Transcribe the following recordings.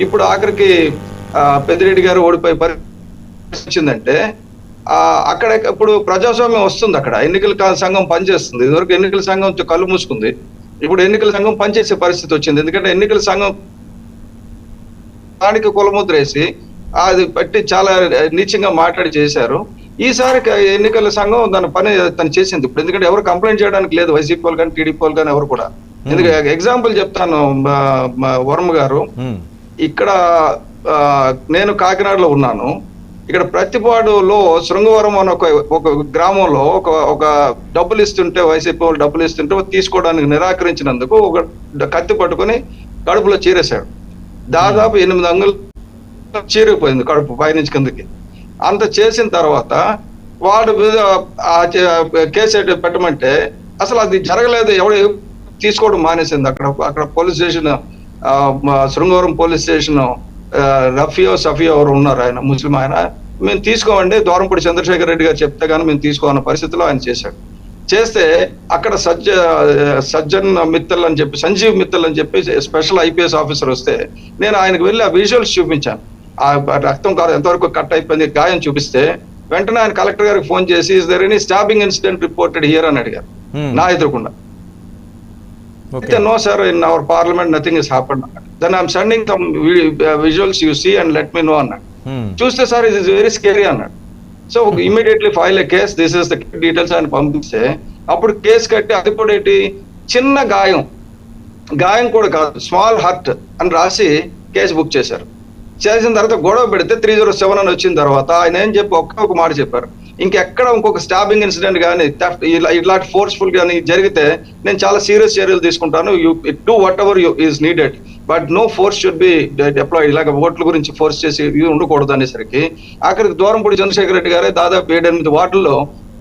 ఇప్పుడు ఆఖరికి పెద్దిరెడ్డి గారు ఓడిపోయే పరిస్థితి వచ్చిందంటే అక్కడ ఇప్పుడు ప్రజాస్వామ్యం వస్తుంది. అక్కడ ఎన్నికల సంఘం పనిచేస్తుంది. ఇదివరకు ఎన్నికల సంఘం కళ్ళు మూసుకుంది, ఇప్పుడు ఎన్నికల సంఘం పనిచేసే పరిస్థితి వచ్చింది. ఎందుకంటే ఎన్నికల సంఘం దానికి కులముద్ర వేసి అది బట్టి చాలా నీచంగా మాట్లాడి చేశారు. ఈసారి ఎన్నికల సంఘం దాని పని తను చేసింది ఇప్పుడు. ఎందుకంటే ఎవరు కంప్లైంట్ చేయడానికి లేదు, వైసీపీ వాళ్ళు కానీ టీడీపీ వాళ్ళు కానీ ఎవరు కూడా. ఎందుకంటే ఎగ్జాంపుల్ చెప్తాను వర్మ గారు, ఇక్కడ నేను కాకినాడలో ఉన్నాను. ఇక్కడ ప్రతిపాడులో శృంగవరం అని ఒక గ్రామంలో ఒక డబ్బులు ఇస్తుంటే, వైసీపీ వాళ్ళు డబ్బులు ఇస్తుంటే తీసుకోవడానికి నిరాకరించినందుకు ఒక కత్తి పట్టుకొని కడుపులో చీరేశాడు. దాదాపు 8 అంగుళాలు చీరిపోయింది కడుపు పైనుంచి కిందకి. అంత చేసిన తర్వాత వాడు మీద కేసు పెట్టమంటే అసలు అది జరగలేదు, ఎవడు తీసుకోవడం మానేసింది. అక్కడ police station, Srungavaram police station రఫియో సఫియో ఎవరు ఉన్నారు, ఆయన ముస్లిం, ఆయన మేము తీసుకోమండి, దూరంపూడి చంద్రశేఖర్ రెడ్డి గారు చెప్తే కానీ మేము తీసుకోవాలన్న పరిస్థితిలో ఆయన చేశాడు. చేస్తే అక్కడ సజ్జన్ మిత్తల్ అని చెప్పి, సంజీవ్ మిత్తల్ అని చెప్పి స్పెషల్ ఐపీఎస్ ఆఫీసర్ వస్తే నేను ఆయనకు వెళ్ళి ఆ విజువల్స్ చూపించాను. ఆ రక్తం కాదు ఎంతవరకు కట్ అయిపోయింది, గాయం చూపిస్తే వెంటనే ఆయన కలెక్టర్ గారికి ఫోన్ చేసి is there any stabbing incident reported here అని అడిగారు నా ఎదురుకుండా. అయితే no sir, in our parliament nothing is happened అన్నాడు. Then I'm sending some visuals you see and let me know అన్నాడు. చూస్తే sir it is very scary అన్నాడు. So immediately file a case, this is the details అని పంపిస్తే అప్పుడు case కట్టి అది కూడా ఏంటి చిన్న గాయం కూడా కాదు, స్మాల్ హర్ట్ అని రాసి కేసు బుక్ చేశారు. చేసిన తర్వాత గొడవ పెడితే 307 అని వచ్చిన తర్వాత ఆయన ఏం చెప్పి ఒక మాట చెప్పారు, ఇంకెక్కడ ఇంకొక స్టాబింగ్ ఇన్సిడెంట్ కానీ ఇలాంటి ఫోర్స్ఫుల్ కానీ జరిగితే నేను చాలా సీరియస్ చర్యలు తీసుకుంటాను, you do whatever is needed but no force should be deployed. ఇలాగ ఓట్ల గురించి ఫోర్స్ చేసి ఉండకూడదు అనేసరికి అక్కడికి దూరంపూడి చంద్రశేఖర్ రెడ్డి గారే దాదాపు 7-8 వార్డుల్లో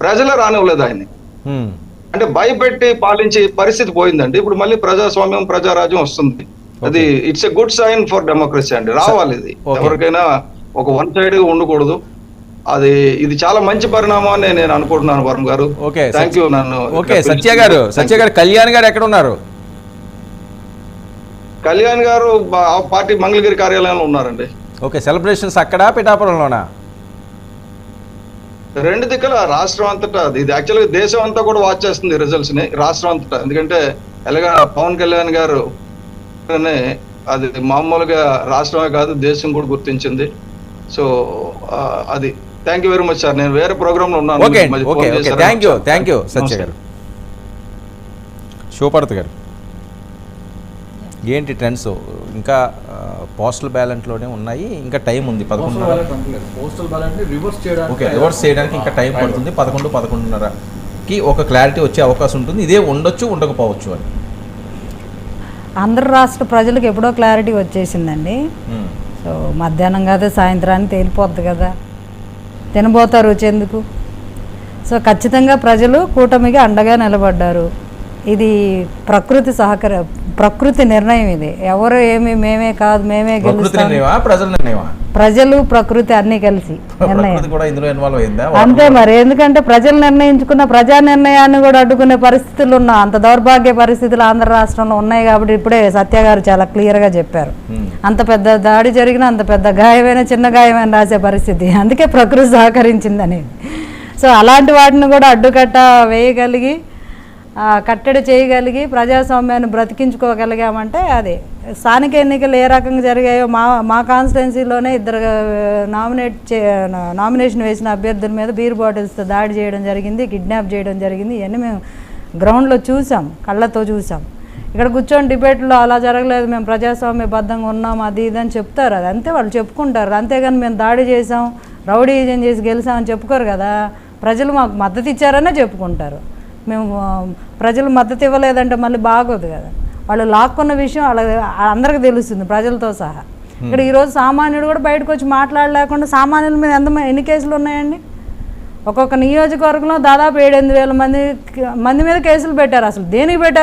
ప్రజలే రానివ్వలేదు ఆయన్ని. అంటే భయపెట్టి పాలించే పరిస్థితి పోయిందండి. ఇప్పుడు మళ్ళీ ప్రజాస్వామ్యం ప్రజారాజ్యం వస్తుంది. అది it's a good sign for democracy అండి. రావాలి ఇది, ఎవరికైనా ఒక వన్ సైడ్ గా ఉండకూడదు. ఇది చాలా మంచి పరిణామం అని నేను అనుకుంటున్నాను వర్మ గారు. Thank you. సత్య గారు కళ్యాణ్ గారు ఎక్కడ ఉన్నారు? కళ్యాణ్ గారు పార్టీ మంగళగిరి కార్యాలయంలో ఉన్నారండి. ఓకే, సెలబ్రేషన్స్ అక్కడ పిఠాపురంలోనా? 2 దిక్కుల రాష్ట్రం అంతటా. ఇది యాక్చువల్గా దేశం అంతా కూడా వాచ్ చేస్తుంది రిజల్ట్స్ ని, రాష్ట్రం అంతటా. ఎందుకంటే ఎలాగా పవన్ కళ్యాణ్ గారు అది మామూలుగా రాష్ట్రమే కాదు దేశం కూడా గుర్తించింది. సో అది thank you very much sir. నేను వేరే ప్రోగ్రామ్ లో ఉన్నాను. థ్యాంక్ యూ సత్య గారు. శివపార్వతి గారు, ఏంటి ట్రెండ్స్? ఇంకా పోస్టల్ బ్యాలెట్లోనే ఉన్నాయి, ఇంకా టైం ఉంది. 11 రివర్స్ చేయడానికి ఇంకా టైం పడుతుంది. 11-11:30కి ఒక క్లారిటీ వచ్చే అవకాశం ఉంటుంది. ఇదే ఉండొచ్చు, ఉండకపోవచ్చు అని. ఆంధ్ర రాష్ట్ర ప్రజలకు ఎప్పుడో క్లారిటీ వచ్చేసిందండి. సో మధ్యాహ్నం కాదు సాయంత్రానికి తేలిపోద్ది కదా, తినబోతారు వచ్చేందుకు. సో ఖచ్చితంగా ప్రజలు కూటమికి అండగా నిలబడ్డారు. ఇది ప్రకృతి నిర్ణయం. ఇది ఎవరు ఏమి మేమే కాదు, మేమే గెలుస్తాం, ప్రజలు ప్రకృతి అన్ని కలిసి నిర్ణయం అంతే. మరి ఎందుకంటే ప్రజలు నిర్ణయించుకున్న ప్రజా నిర్ణయాన్ని కూడా అడ్డుకునే పరిస్థితులు ఉన్న అంత దౌర్భాగ్య పరిస్థితులు ఆంధ్ర రాష్ట్రంలో ఉన్నాయి. కాబట్టి ఇప్పుడే సత్య గారు చాలా క్లియర్గా చెప్పారు. అంత పెద్ద దాడి జరిగిన, అంత పెద్ద గాయమైన, చిన్న గాయమైన రాసే పరిస్థితి. అందుకే ప్రకృతి సహకరించింది అనేది. సో అలాంటి వాటిని కూడా అడ్డుకట్ట వేయగలిగి, కట్టడి చేయగలిగి, ప్రజాస్వామ్యాన్ని బ్రతికించుకోగలిగామంటే అది. స్థానిక ఎన్నికలు ఏ రకంగా జరిగాయో మా కాన్స్టిట్యున్సీలోనే 2 నామినేషన్ వేసిన అభ్యర్థుల మీద బీర్ బాటిల్స్తో దాడి చేయడం జరిగింది, కిడ్నాప్ చేయడం జరిగింది. ఇవన్నీ మేము గ్రౌండ్లో చూసాం, కళ్ళతో చూసాం. ఇక్కడ కూర్చొని డిబేట్లో అలా జరగలేదు, మేము ప్రజాస్వామ్యబద్ధంగా ఉన్నాం అది ఇది అని చెప్తారు. అది అంతే, వాళ్ళు చెప్పుకుంటారు. అంతేగాని మేము దాడి చేసాం, రౌడీజం చేసి గెలిచామని చెప్పుకోరు కదా. ప్రజలు మాకు మద్దతు ఇచ్చారనే చెప్పుకుంటారు. మేము ప్రజలు మద్దతు ఇవ్వలేదంటే మళ్ళీ బాగోదు కదా. వాళ్ళు లాక్కున్న విషయం అందరికీ తెలుస్తుంది, ప్రజలతో సహా. ఇక్కడ ఈరోజు సామాన్యుడు కూడా బయటకు వచ్చి మాట్లాడలేకుండా సామాన్యుల మీద ఎన్ని కేసులు ఉన్నాయండి? ఒక్కొక్క నియోజకవర్గంలో దాదాపు 7-8 వేల మంది మీద కేసులు పెట్టారు. అసలు దేనికి పెట్టారు